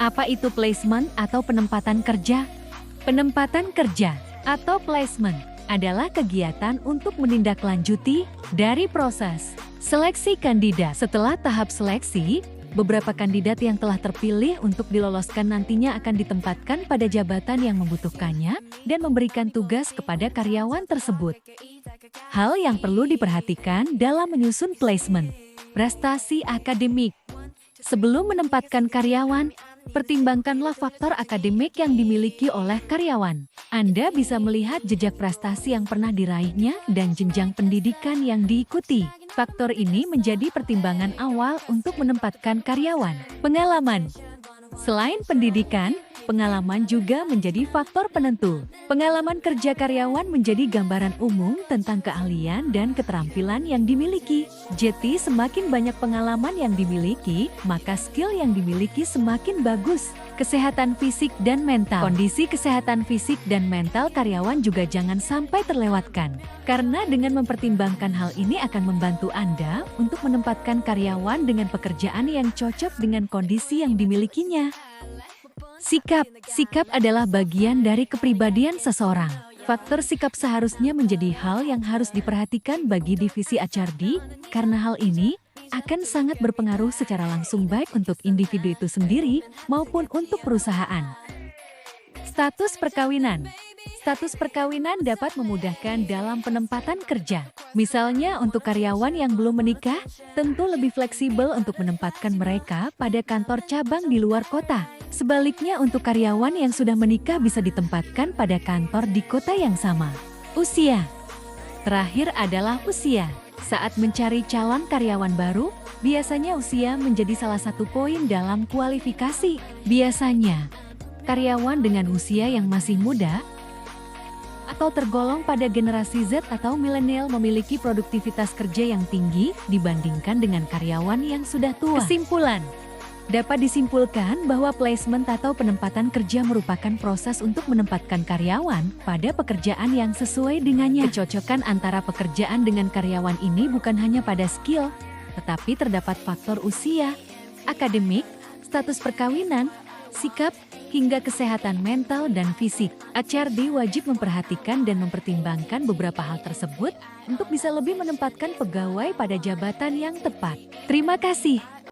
Apa itu placement atau penempatan kerja? Penempatan kerja atau placement adalah kegiatan untuk menindaklanjuti dari proses seleksi kandidat. Setelah tahap seleksi, beberapa kandidat yang telah terpilih untuk diloloskan nantinya akan ditempatkan pada jabatan yang membutuhkannya dan memberikan tugas kepada karyawan tersebut. Hal yang perlu diperhatikan dalam menyusun placement. Prestasi akademik. Sebelum menempatkan karyawan, pertimbangkanlah faktor akademik yang dimiliki oleh karyawan. Anda bisa melihat jejak prestasi yang pernah diraihnya dan jenjang pendidikan yang diikuti. Faktor ini menjadi pertimbangan awal untuk menempatkan karyawan. Pengalaman. Selain pendidikan, pengalaman juga menjadi faktor penentu. Pengalaman kerja karyawan menjadi gambaran umum tentang keahlian dan keterampilan yang dimiliki. Jadi, semakin banyak pengalaman yang dimiliki, maka skill yang dimiliki semakin bagus. Kesehatan fisik dan mental. Kondisi kesehatan fisik dan mental karyawan juga jangan sampai terlewatkan. Karena dengan mempertimbangkan hal ini akan membantu Anda untuk menempatkan karyawan dengan pekerjaan yang cocok dengan kondisi yang dimilikinya. Sikap. Sikap adalah bagian dari kepribadian seseorang. Faktor sikap seharusnya menjadi hal yang harus diperhatikan bagi divisi HRD, karena hal ini akan sangat berpengaruh secara langsung baik untuk individu itu sendiri maupun untuk perusahaan. Status perkawinan. Status perkawinan dapat memudahkan dalam penempatan kerja. Misalnya untuk karyawan yang belum menikah, tentu lebih fleksibel untuk menempatkan mereka pada kantor cabang di luar kota. Sebaliknya untuk karyawan yang sudah menikah bisa ditempatkan pada kantor di kota yang sama. Usia. Terakhir adalah usia. Saat mencari calon karyawan baru, biasanya usia menjadi salah satu poin dalam kualifikasi. Biasanya, karyawan dengan usia yang masih muda atau tergolong pada generasi Z atau milenial memiliki produktivitas kerja yang tinggi dibandingkan dengan karyawan yang sudah tua. Kesimpulan. Dapat disimpulkan bahwa placement atau penempatan kerja merupakan proses untuk menempatkan karyawan pada pekerjaan yang sesuai dengannya. Kecocokan antara pekerjaan dengan karyawan ini bukan hanya pada skill, tetapi terdapat faktor usia, akademik, status perkawinan, sikap, hingga kesehatan mental dan fisik. HRD wajib memperhatikan dan mempertimbangkan beberapa hal tersebut untuk bisa lebih menempatkan pegawai pada jabatan yang tepat. Terima kasih.